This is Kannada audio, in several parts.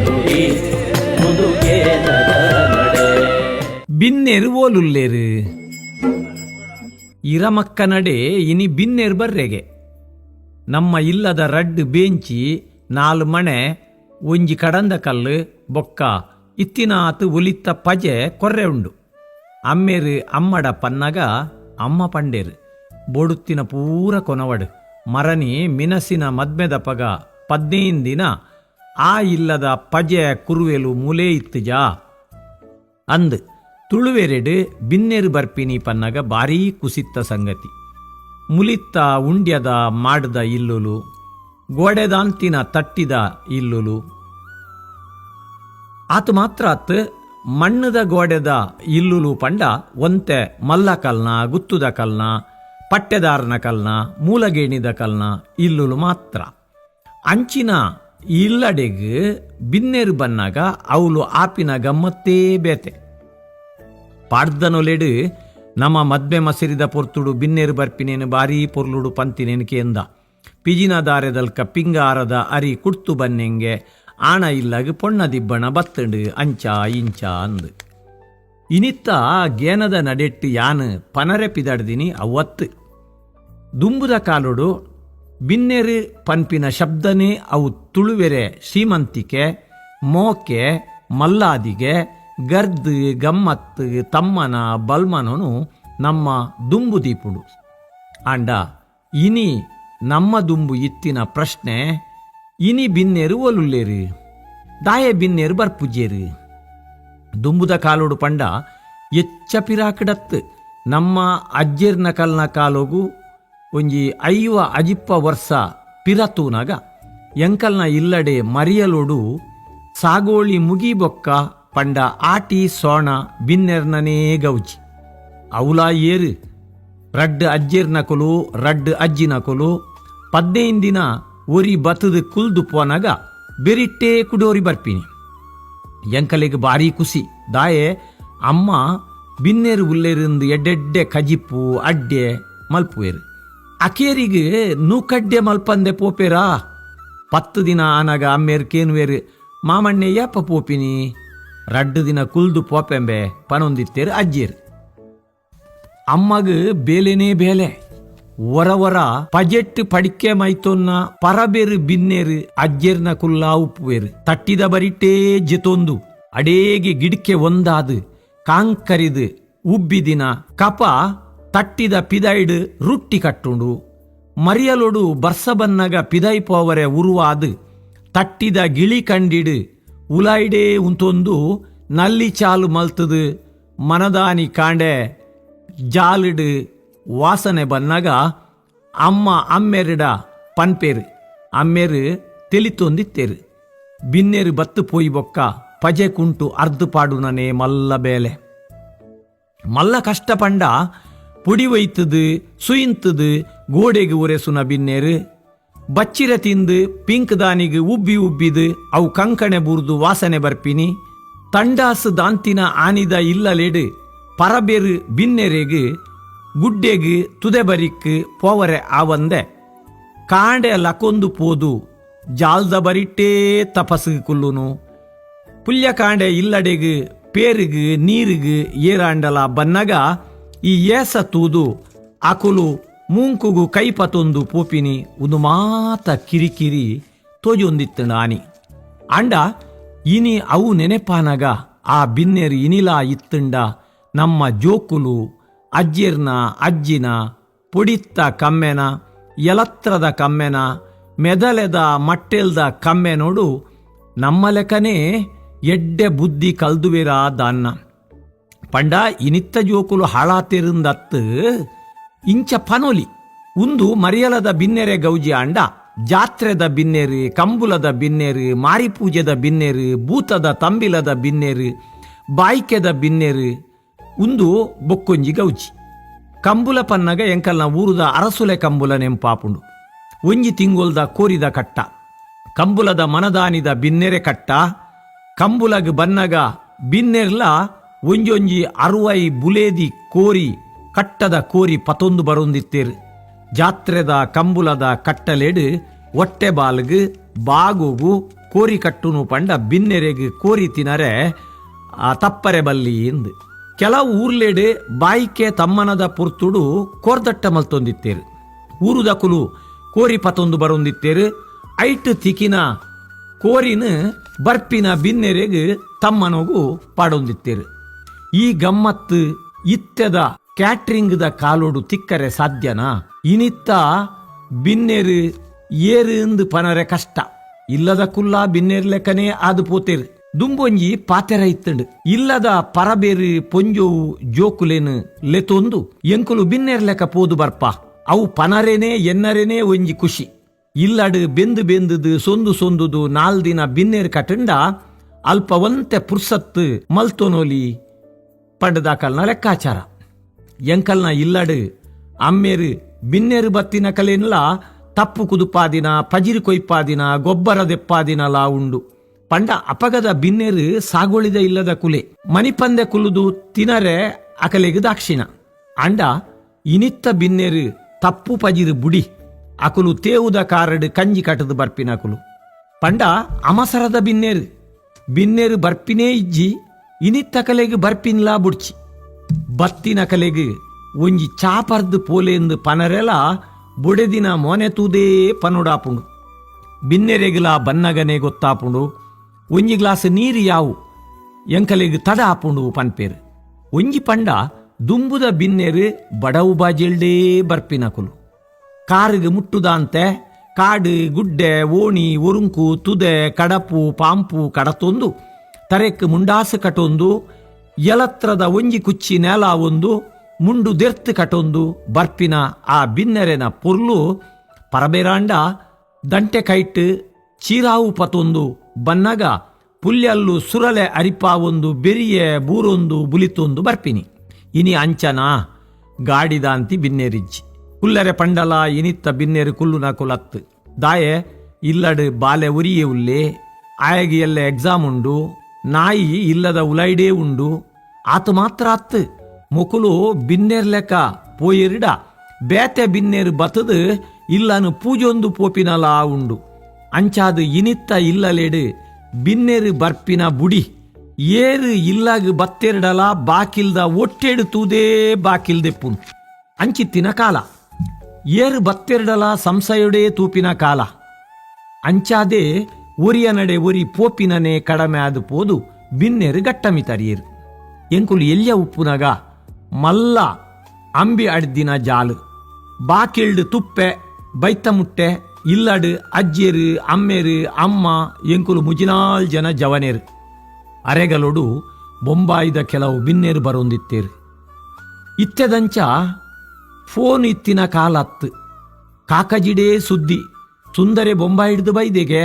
ನುಡಿ ಮುದುಗೇನದ ನಡೆ. ಬಿನ್ನೆರು ಓಲುಲ್ಲೇರು ಇರಮಕ್ಕ ನಡೆ ಇನಿ ಬಿನ್ನೆರು ಬರ್ರೆಗೆ. ನಮ್ಮ ಇಲ್ಲದ ರಡ್ಡು ಬೇಂಚಿ 4 ಮಣೆ ಒಂಜಿ ಕಡಂದ ಕಲ್ಲು ಬೊಕ್ಕ ಇತ್ತಿನಾತು ಒಲಿತ್ತ ಪಜೆ ಕೊರ್ರೆ ಉಂಡು. ಅಮ್ಮೇರು ಅಮ್ಮಡ ಪನ್ನಗ ಅಮ್ಮ ಪಂಡೇರು ಬೊಡುತ್ತಿನ ಪೂರ ಕೊನವಡು ಮರನಿ ಮಿನಸಿನ ಮದ್ಮೆದ ಪಗ 15 ದಿನ ಆ ಇಲ್ಲದ ಪಜೆ ಕುರುವೆಲು ಮೂಲೆ ಇತ್ತುಜಾ ಅಂದ್ ತುಳುವೆರೆಡು ಬಿನ್ನೆರು ಬರ್ಪಿನಿ ಪನ್ನಗ ಭಾರೀ ಕುಸಿತ್ತ ಸಂಗತಿ. ಮುಲಿತ್ತ ಉಂಡ್ಯದ ಮಾಡ್ದ ಇಲ್ಲುಲು ಗೋಡೆದಾಂತಿನ ತಟ್ಟಿದ ಇಲ್ಲುಲು ಆತು ಮಾತ್ರ ಅತ್ ಮಣ್ಣದ ಗೋಡೆದ ಇಲ್ಲುಲು ಪಂಡ ಒಂತೆ ಮಲ್ಲ ಕಲ್ನ ಗುತ್ತುದ ಕಲ್ನ ಪಟ್ಟೆದಾರನ ಕಲ್ನ ಮೂಲಗೇಣಿದ ಕಲ್ನ ಇಲ್ಲುಲು ಮಾತ್ರ. ಅಂಚಿನ ಇಲ್ಲಡೆಗ್ ಬಿನ್ನೆರು ಬನ್ನಾಗ ಅವಳು ಆಪಿನ ಗಮ್ಮತ್ತೇ ಬೇತೆ. ಪಾಡ್ದನೊಲೆಡು ನಮ್ಮ ಮದ್ಮೆ ಮಸಿರಿದ ಪೊರ್ತುಡು ಬಿನ್ನೆರು ಬರ್ಪಿನೇನು ಬಾರೀ ಪೊರ್ಲುಡು ಪಂತಿನೆನಕೆ ಎಂದ. ಪಿಜಿನ ದಾರೆದಲ್ಕ ಪಿಂಗಾರದ ಅರಿ ಕುಡ್ತು ಬನ್ನೆಂಗೆ ಆಣ ಇಲ್ಲಗ ಪೊಣ್ಣ ದಿಬ್ಬಣ ಬತ್ತಂಡು ಅಂಚ ಇಂಚ ಅಂದು. ಇನಿತ್ತ ಗೇನದ ನಡೆಟ್ಟು ಯಾನು ಪನರೆ ಪಿದಡ್ದಿನಿ ಅವತ್ತು. ದುಂಬುದ ಕಾಲುಡು ಬಿನ್ನೆರು ಪನ್ಪಿನ ಶಬ್ದನೇ ಅವು ತುಳುವೆರೆ ಶ್ರೀಮಂತಿಕೆ ಮೋಕೆ ಮಲ್ಲಾದಿಗೆ ಗರ್ದು ಗಮ್ಮತ್ತು ತಮ್ಮನ ಬಲ್ಮನನು ನಮ್ಮ ದುಂಬು ದೀಪುಡು. ಆಂಡ ಇನಿ ನಮ್ಮ ದುಂಬು ಇತ್ತಿನ ಪ್ರಶ್ನೆ ಇನಿ ಬಿನ್ನೆರು ಒಲುಲ್ಲೇರು ದಾಯೆ ಬಿನ್ನೆರು ಬರ್ಪುಜೇರು. ದುಂಬುದ ಕಾಲೋಡು ಪಂಡ ಎಚ್ಚ ಪಿರಾಕಡತ್ತು ನಮ್ಮ ಅಜ್ಜೆರ್ನ ಕಲ್ನ ಕಾಲೋಗು ಒಂಜಿ 5 ಅಜಿಪ್ಪ ವರ್ಷ ಪಿರತೂನಾಗ ಎಂಕಲ್ನ ಇಲ್ಲಡೆ ಮರಿಯಲೋಡು ಸಾಗೋಳಿ ಮುಗಿಬೊಕ್ಕ ಪಂಡ ಆಟಿ ಸೋಣ ಬಿನ್ನೆರ್ನನೇ ಗೌಜಿ ಅವಲಾ ಏರು ರಡ್ಡು ಅಜ್ಜೆರ್ನ ಕೊಲು ರಡ್ಡು ಅಜ್ಜಿನ ಕೊಲು 15 ದಿನ ಒರಿ ಬತ್ತದ ಕುಲ್ದು ಪೋನಾಗ ಬೆರಿಟ್ಟೆ ಕುಡೋರಿ ಬರ್ಪಿನಿ. ಎಂಕಲೆಗೆ ಭಾರಿ ಖುಷಿ ದಾಯೆ ಅಮ್ಮ ಬಿನ್ನೆರು ಉಲ್ಲೇರಿಂದು ಎಡ್ಡೆಡ್ಡೆ ಕಜಿಪ್ಪು ಅಡ್ಡೆ ಮಲ್ಪುವೇರು. ಅಕೇರಿಗೆ ನೂಕಡ್ಡೆ ಮಲ್ಪಂದೆ ಪೋಪೇರಾ 10 ದಿನ ಆನಾಗ ಅಮ್ಮೇರು ಕೇನುವೇರು ಮಾಮಣ್ಣೆ ಯಾಪ ಪೋಪಿನಿ 2 ದಿನ ಕುಲ್ದು ಪೋಪೆಂಬೆ ಪನೊಂದಿತ್ತೇರು ಅಜ್ಜೇರು. ಅಮ್ಮಗ ಬೇಲೆನೇ ಬೇಲೆ ವರ ಪಜೆಟ್ ಪಡಿಕೆ ಮೈತೊನ್ನ ಪರಬೇರು ಬಿನ್ನೇರು ಅಜ್ಜೆರ್ನ ಕುಲ್ಲಾ ಉಪ್ಪುವೇರು ತಟ್ಟಿದ ಬರಿಟೇ ಜೆತೊಂದು ಅಡೇಗೆ ಗಿಡಕ್ಕೆ ಒಂದಾದು ಕಾಂಕರಿದು ಉಬ್ಬಿದಿನ ಕಪ ತಟ್ಟಿದ ಪಿದೈಡು ರುಟ್ಟಿ ಕಟ್ಟುಂಡು ಮರಿಯಲೊಡು ಬರ್ಸ ಬನ್ನಗ ಪಿದೈ ಪೋವರೆ ಉರುವಾದು ತಟ್ಟಿದ ಗಿಳಿ ಕಂಡಿಡು ಉಲಾಯ್ಡೇ ಉಂತೊಂದು ನಲ್ಲಿ ಚಾಲು ಮಲ್ತದು ಮನದಾನಿ ಕಾಂಡೆ ಜಾಲಿಡು ವಾಸನೆ ಬನ್ನಾಗ ಅಮ್ಮ ಅಮ್ಮೆರಿಡ ಪನ್ಪೇರು ಅಮ್ಮೆರು ತೆಲಿತೊಂದಿತ್ತೇರು. ಬಿನ್ನೆರು ಬತ್ತು ಪೋಯಿ ಬೊಕ್ಕ ಪಜೆ ಕುಂಟು ಅರ್ಧ ಪಾಡುನನೆ ಮಲ್ಲ ಬೇಲೆ ಮಲ್ಲ ಕಷ್ಟ ಪಂಡ ಪುಡಿ ಒಯ್ತದು ಸುಯಿಂತದು ಗೋಡೆಗೆ ಉರೆಸುನ ಬಿನ್ನೇರು ಬಚ್ಚಿರೆ ತಿಂದು ಪಿಂಕ್ ದಾನಿಗೆ ಉಬ್ಬಿ ಉಬ್ಬಿದು ಅವು ಕಂಕಣೆ ಬುರ್ದು ವಾಸನೆ ಬರ್ಪಿನಿ. ತಂಡಾಸು ದಾಂತಿನ ಆನಿದ ಇಲ್ಲಲೆಡು ಪರಬೇರು ಬಿನ್ನೆರೆಗೆ ಗುಡ್ಡೆಗೆ ತುದೆ ಬರಿಕ್ ಪೋವರೆ ಆವಂದೆ ಕಾಂಡೆ ಲಕೊಂದು ಪೋದು ಜಾಲ್ದ ಬರಿಟ್ಟೇ ತಪಸ್ಸು ಕುಲ್ಲುನು ಪುಲ್ಯ ಕಾಂಡೆ ಇಲ್ಲಡೆಗೆ ಪೇರಿಗೆ ನೀರಿಗೆ ಏರಾಂಡಲ ಬನ್ನಗ ಈ ಏಸ ತೂದು ಅಕುಲು ಮೂಂಕುಗು ಕೈಪತೊಂದು ಪೋಪಿನಿ ಒಂದು ಮಾತ ಕಿರಿಕಿರಿ ತೋಜೊಂದಿತ್ತು ಆನಿ ಅಂಡ ಇನಿ ಅವು ನೆನೆಪಾನಗ ಆ ಬಿನ್ನೆರು ಇನಿಲಾ ಇತ್ತಂಡ ನಮ್ಮ ಜೋಕುಲು ಅಜ್ಜಿರ್ನ ಅಜ್ಜಿನ ಪುಡಿತ್ತ ಕಮ್ಮೆನ ಎಲತ್ರದ ಕಮ್ಮೆನ ಮೆದಲೆದ ಮಟ್ಟೆಲ್ದ ಕಮ್ಮೆ ನೋಡು ನಮ್ಮ ಲೆಕ್ಕನೇ ಎಡ್ಡೆ ಬುದ್ಧಿ ಕಲ್ದುವೆರ ದಾನ್ನ ಪಂಡ ಇನಿತ್ತ ಜೋಕುಲು ಹಾಳಾತಿರಿಂದತ್ತು ಇಂಚ ಪನೊಲಿ ಉಂದು ಮರಿಯಲದ ಬಿನ್ನೆರೆ ಗೌಜಿ ಅಂಡ ಜಾತ್ರೆದ ಬಿನ್ನೆರು ಕಂಬುಲದ ಬಿನ್ನೆರು ಮಾರಿಪೂಜೆದ ಬಿನ್ನೆರು ಭೂತದ ತಂಬಿಲದ ಬಿನ್ನೆರು ಬಾಯ್ಕೆದ ಬಿನ್ನೆರು ಉಂದು ಬೊಕ್ಕೊಂಜಿ ಗೌಜಿ ಕಂಬುಲ ಪನ್ನಗ ಎಂಕಲ್ನ ಊರುದ ಅರಸುಲೆ ಕಂಬುಲ ನೆಂಪಾಪುಂಡು ಒಂಜಿ ತಿಂಗೊಲ್ದ ಕೋರಿದ ಕಟ್ಟ ಕಂಬುಲದ ಮನದಾನಿದ ಬಿನ್ನೆರೆ ಕಟ್ಟ ಕಂಬುಲಗ್ ಬನ್ನಗ ಬಿನ್ನೆರ್ಲ ಒಂಜೊಂಜಿ 60 ಬುಲೇದಿ ಕೋರಿ ಕಟ್ಟದ ಕೋರಿ ಪತೊಂದು ಬರೊಂದಿತ್ತೇರು ಜಾತ್ರೆದ ಕಂಬುಲದ ಕಟ್ಟಲೆಡು ಹೊಟ್ಟೆ ಬಾಲ್ಗು ಬಾಗುಗು ಕೋರಿ ಕಟ್ಟುನು ಪಂಡ ಬಿನ್ನೆರೆಗ್ ಕೋರಿ ತಿನ್ನರೆ ತಪ್ಪರೆ ಬಲ್ಲಿ ಎಂದು ಕೆಲವು ಊರ್ಲೇಡು ಬಾಯಿಕೆ ತಮ್ಮನದ ಪುರ್ತುಡು ಕೋರ್ದಟ್ಟ ಮಲ್ತೊಂದಿತ್ತೇರು ಊರುದ ಕುಲು ಕೋರಿ ಪತೊಂದು ಬರೊಂದಿತ್ತೇರು ಐಟ್ ತಿಕಿನ ಕೋರಿನ ಬರ್ಪಿನ ಬಿನ್ನೆರೆಗ್ ತಮ್ಮನಗೂ ಪಾಡೊಂದಿತ್ತೇರು. ಈ ಗಮ್ಮತ್ತು ಇತ್ತೆದ ಕ್ಯಾಟ್ರಿಂಗ್ದ ಕಾಲೋಡು ತಿಕ್ಕರೆ ಸಾಧ್ಯನಾ? ಇನಿತ್ತ ಬಿನ್ನೆರು ಏರು ಪನರೆ ಕಷ್ಟ ಇಲ್ಲದ ಕುಲ್ಲ ಬಿನ್ನೆರ್ ಲೆಕ್ಕನೇ ಆದು ಪೋತೇರು. ದುಂಬೊಂಜಿ ಪಾತೆರ ಇತ್ತಂಡು ಇಲ್ಲದ ಪರಬೇರು ಪೊಂಜೋವು ಜೋಕುಲೇನು ಲೆತೊಂದು ಎಂಕುಲು ಬಿನ್ನೆರ್ ಲೆಕ್ಕ ಪೋದು ಬರ್ಪ ಅವು ಪನರೇನೆ ಎನ್ನರೇನೆ ಒಂಜಿ ಖುಷಿ. ಇಲ್ಲಡು ಬೆಂದುದು ಸೊಂದುದು 4 ದಿನ ಬಿನ್ನೇರು ಕಟ್ಟಂಡ ಅಲ್ಪ ಒಂತೆ ಪುರ್ಸತ್ತು ಮಲ್ತೊನೋಲಿ ಪಂಡದಾಕಲ್ನ ಲೆಕ್ಕಾಚಾರ. ಎಂಕಲ್ನ ಇಲ್ಲಡು ಅಮ್ಮೇರು ಬಿನ್ನೇರು ಬತ್ತಿನ ಕಲೆನ್ಲ ತಪ್ಪು ಕುದುಪಾದಿನ ಪಜಿರು ಕೊಯ್ಪಾದಿನ ಗೊಬ್ಬರ ದೆಪ್ಪಾದಿನಲ ಉಂಡು ಪಂಡ ಅಪಗದ ಬಿನ್ನೇರು ಸಾಗೋಳಿದ ಇಲ್ಲದ ಕುಲೆ ಮಣಿಪಂದೆ ಕುಲುದು ತಿನರೆ ಅಕಲೆಗೆ ದಾಕ್ಷಿಣ ಅಂಡ ಇನಿತ್ತ ಬಿನ್ನೇರು ತಪ್ಪು ಪಜಿರು ಬುಡಿ ಅಕುಲು ತೇವುದ ಕಾರಡು ಕಂಜಿ ಕಟ್ಟದು ಬರ್ಪಿನ ಅಕುಲು ಪಂಡ ಅಮಸರದ ಬಿನ್ನೇರು ಬರ್ಪಿನೇ ಇಜ್ಜಿ ಇನಿತ್ತ ಕಲೆಗೆ ಬರ್ಪಿನ್ಲಾ ಬುಡ್ಚಿ ಬತ್ತಿನ ಕಲೆಗೆ ಒಂಜಿ ಚಾಪರ್ದು ಪೋಲೆಂದು ಪನರೆಲ ಬುಡೆದಿನ ಮೊನೆ ತೂದೇ ಪನುಡಾಪುಂಡು ಬಿನ್ನೆರೆಗ್ಲ ಬನ್ನಗನೆ ಗೊತ್ತಾಪುಂಡು ಒಂಜಿ ಗ್ಲಾಸ್ ನೀರು ಯಾವು ಎಂಕಲೆಗೆ ತಡ ಆಪುಂಡು ಪನ್ಪೇರು ಒಂಜಿ ಪಂಡ ದುಂಬುದ ಬಿನ್ನೆರು ಬಡವು ಬಾಜೆಲ್ಡೇ ಬರ್ಪಿನಕುಲು ಕಾರಿಗೆ ಮುಟ್ಟುದಂತೆ ಕಾಡು ಗುಡ್ಡೆ ಓಣಿ ಒರುಂಕು ತುದೆ ಕಡಪು ಪಾಂಪು ಕಡತೊಂದು ತರೆಕ್ ಮುಂಡಾಸು ಕಟೊಂದು ಎಲತ್ರದ ಒಂಜಿ ಕುಚ್ಚಿ ನೆಲ ಒಂದು ಮುಂಡು ದೆರ್ತು ಕಟೊಂದು ಬರ್ಪಿನ ಆ ಬಿನ್ನೆರೆನ ಪೊರ್ಲು ಪರಬೇರಾಂಡ ದಂಟೆ ಕೈಟ್ ಚೀರಾವು ಪತೊಂದು ಬನ್ನಗ ಪುಲ್ಯಲ್ಲು ಸುರಲೆ ಅರಿಪ ಒಂದು ಬೆರಿಯೆ ಬೂರೊಂದು ಬುಲಿತೊಂದು ಬರ್ಪಿನಿ ಇನಿ ಅಂಚನ ಗಾಡಿದಾಂತಿ ಬಿನ್ನೆರಿಜ್ಜಿ ಕುಲ್ಲರೆ ಪಂಡಲ ಇನಿತ್ತ ಬಿನ್ನೆರು ಕುಲ್ಲುನ ಕುಲತ್ತು ದಾಯೆ ಇಲ್ಲಡು ಬಾಲೆ ಉರಿಯೇ ಉಲ್ಲೆ ಆಯಗಿ ಎಲ್ಲ ಎಕ್ಸಾಮ್ ಉಂಡು ನಾಯಿ ಇಲ್ಲದ ಉಲೈಡೇ ಉಂಡು ಆತು ಮಾತ್ರ ಅತ್ತು ಮುಕುಲು ಬಿನ್ನೇರ್ ಲೆಕ್ಕ ಪೋಯಿರಿಡ ಬೇತೆ ಬಿನ್ನೇರು ಬತದು ಇಲ್ಲನು ಪೂಜೊಂದು ಪೋಪಿನಲ ಉಂಡು ಅಂಚಾದು ಇನಿತ್ತ ಇಲ್ಲಲೇಡು ಬಿನ್ನೇರು ಬರ್ಪಿನ ಬುಡಿ ಏರು ಇಲ್ಲಾಗ ಬತ್ತೆರಡಲ ಬಾಕಿಲ್ದ ಒಟ್ಟೆಡು ತೂದೇ ಬಾಕಿಲ್ದೆಪ್ಪುನು ಅಂಚಿತ್ತಿನ ಕಾಲ ಏರು ಬತ್ತೆರಡಲ ಸಂಶಯೊಡೇ ತೂಪಿನ ಕಾಲ ಅಂಚಾದೆ ಒರಿಯ ನಡೆ ಒರಿ ಪೋಪಿನನೆ ಕಡಮೆ ಆದು ಪೋದು ಬಿನ್ನೇರು ಗಟ್ಟಮಿತರಿಯರು ಎಂಕುಲು ಎಲ್ಯ ಉಪ್ಪುನಗ ಮಲ್ಲ ಅಂಬಿ ಅಡ್ದಿನ ಜಾಲು ಬಾಕಿಲ್ಡು ತುಪ್ಪೆ ಬೈತ ಮುಟ್ಟೆ ಇಲ್ಲಡು ಅಜ್ಜೇರು ಅಮ್ಮೇರು ಅಮ್ಮ ಎಂಕುಲು ಮುಜಿನಾಲ್ ಜನ ಜವನೇರು ಅರೆಗಲೊಡು ಬೊಂಬಾಯಿದ ಕೆಲವು ಬಿನ್ನೇರು ಬರೊಂದಿತ್ತೇರು ಇತ್ತೆದಂಚ ಫೋನ್ ಇತ್ತಿನ ಕಾಲತ್ತು ಕಾಕಜಿಡೇ ಸುದ್ದಿ ಸುಂದರೆ ಬೊಂಬಾಯಿ ಹಿಡ್ದು ಬೈದೆಗೆ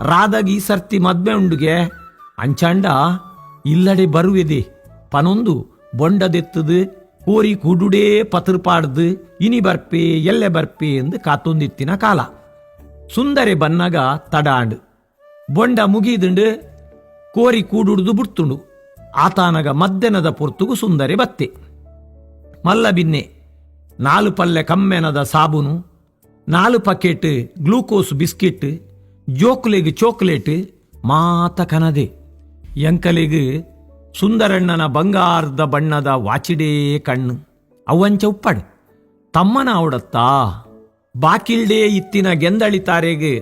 ರಾದಾಗಿ ಸರ್ತಿ ಮದ್ವೆ ಉಂಡುಗೆ ಅಂಚಾಂಡ ಇಲ್ಲಡೆ ಬರುವೆದೆ ಪನೊಂದು ಬೊಂಡದೆತ್ತದು ಕೋರಿ ಕುಡುಡೇ ಪತರ್ಪಾಡ್ದು ಇನಿ ಬರ್ಪೆ ಎಲ್ಲೆ ಬರ್ಪೆ ಎಂದು ಕಾತೊಂದಿತ್ತಿನ ಕಾಲ ಸುಂದರೆ ಬನ್ನಗ ತಡಾಂಡು ಬೊಂಡ ಮುಗಿದುಂಡು ಕೋರಿ ಕೂಡುಡ್ದು ಬುಡ್ತುಂಡು ಆತಾನಗ ಮಧ್ಯಾಹ್ನದ ಪೊರ್ತುಗು ಸುಂದರೆ ಬತ್ತೆ ಮಲ್ಲ ಬಿನ್ನೆ 4 ಪಲ್ಲೆ ಕಮ್ಮೆನದ ಸಾಬೂನು 4 ಪಕೆಟ್ ಗ್ಲೂಕೋಸ್ ಬಿಸ್ಕಿಟ್ ಜೋಕುಲೆಗ್ ಚಾಕ್ಲೇಟ್ ಮಾತ ಕನದೆ ಎಂಕಲೆಗ್ ಸುಂದರಣ್ಣನ ಬಂಗಾರದ ಬಣ್ಣದ ವಾಚಿಡೇ ಕಣ್ಣು ಅವಂಚ ಉಪ್ಪಡು ತಮ್ಮನ ಅವಡತ್ತಾ ಬಾಕಿಲ್ಡೇ ಇತ್ತಿನ ಗೆಂದಳಿತಾರೆಗೆ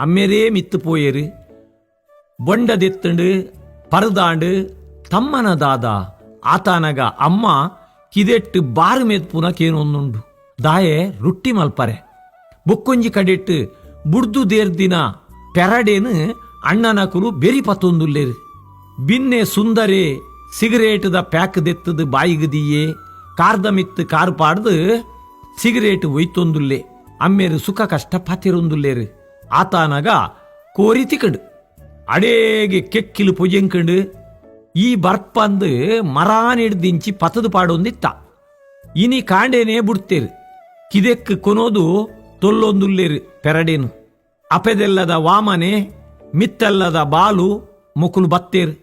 ಅಮ್ಮೆರೇ ಮಿತ್ತು ಪೋಯರು ಬೊಂಡದೆತ್ತಂಡು ಪರದಾಂಡು ತಮ್ಮನ ದಾದ ಆತಾನಗ ಅಮ್ಮ ಕಿದೆಟ್ಟು ಬಾರು ಮೆತ್ಪುನ ಕೇನೊಂದುಂಡು ದಾಯೆ ರೊಟ್ಟಿ ಮಲ್ಪರೆ ಬೊಕ್ಕೊಂಜಿ ಕಡೆಟ್ಟು ಬುಡ್ದು ದೇರ್ದಿನ ಪೆರಡೇನು ಅಣ್ಣನ ಕುಲು ಬೆರಿ ಪತ್ತೊಂದುಲ್ಲೇರು ಬಿನ್ನೆ ಸುಂದರೆ ಸಿಗರೇಟ್ದ ಪ್ಯಾಕ್ ದೆತ್ತದು ಬಾಯಿಗದಿಯೇ ಕಾರ್ದ ಮಿತ್ತು ಕಾರು ಪಾಡ್ದು ಸಿಗರೇಟ್ ಒಯ್ತೊಂದುಲ್ಲೆ ಅಮ್ಮೇರು ಸುಖ ಕಷ್ಟ ಪಾತಿರೊಂದುಲ್ಲೇರು ಆತಾನಗ ಕೋರಿ ತಿಕಡು ಅಡೇಗೆ ಕೆಕ್ಕಿಲು ಪೊಜೆಂಕಂಡು ಈ ಬರ್ಪಂದು ಮರಾನಿಡ್ದಿಂಚಿ ಪತದು ಪಾಡೊಂದಿತ್ತ ಇನಿ ಕಾಂಡೇನೆ ಬುಡ್ತೇರು ಕಿದೆಕ್ ಕೊನೋದು ತೊಲ್ಲೊಂದುಲ್ಲೇರು ಪೆರಡೇನು ಅಪೆದೆಲ್ಲದ ವಾಮನೆ ಮಿತ್ತೆಲ್ಲದ ಬಾಲು ಮುಕುಲು ಬತ್ತೇರು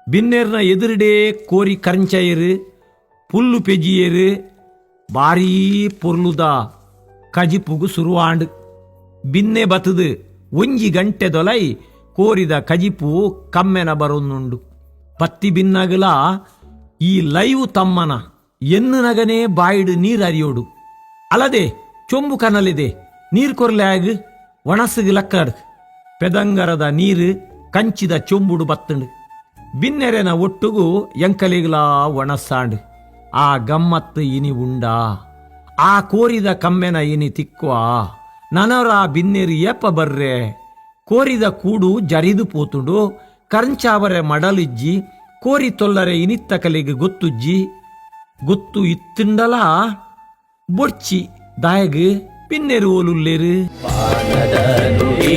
ಬಿನ್ನೇರ್ನ ಎದುರುಡೇ ಕೋರಿ ಕರಂಚಯರು ಪುಲ್ಲು ಪೆಜಿಯರು ಬಾರೀ ಪೊರ್ಲುದ ಕಜಿಪುಗು ಸುರುವಾಂಡು ಬಿನ್ನೆ ಬತದು ಒಂಜಿ ಗಂಟೆ ದೊಲೈ ಕೋರಿದ ಕಜಿಪು ಕಮ್ಮೆನ ಬರೊಂದುಂಡು. ಪತ್ತಿ ಬಿನ್ನಗಲ ಈ ಲೈವ್ ತಮ್ಮನ ಎನ್ನುನಗನೇ ಬಾಯಿಡು ನೀರರಿಯೋಡು. ಅಲ್ಲದೆ ಚೊಂಬು ಕನಲಿದೆ ನೀರು ಕೊರ್ಲ್ಯಾಗ್ ಒಣಸಗ್ ಲಕ್ಕಡ್ ಪೆದಂಗರದ ನೀರು ಕಂಚಿದ ಚೊಂಬುಡು ಬತ್ತಂಡು. ಬಿನ್ನೆರೆನ ಒಟ್ಟುಗು ಎಂಕಲಿಗ್ಲಾ ಒಣಸಾಂಡು. ಆ ಗಮ್ಮತ್ತು ಇನಿ ಉಂಡಾ, ಆ ಕೋರಿದ ಕಮ್ಮೆನ ಇನಿ ತಿಕ್ವಾ, ನನರ ಬಿನ್ನೆರಿ ಏಪ ಬರ್ರೆ. ಕೋರಿದ ಕೂಡು ಜರಿದು ಪೋತುಂಡು, ಕರಂಚಾವರೆ ಮಡಲಿಜ್ಜಿ ಕೋರಿ ತೊಲ್ಲರೆ ಇನಿತ್ತ ಕಲಿಗೆ ಗೊತ್ತುಜ್ಜಿ. ಗೊತ್ತು ಇತ್ತುಂಡಲ ಬೊಡ್ಚಿ ದಾಯಗ್ ಬಿನ್ನೆರು ಓಲುಲ್ಲೇರು. ಪಾನದ ನುಡಿ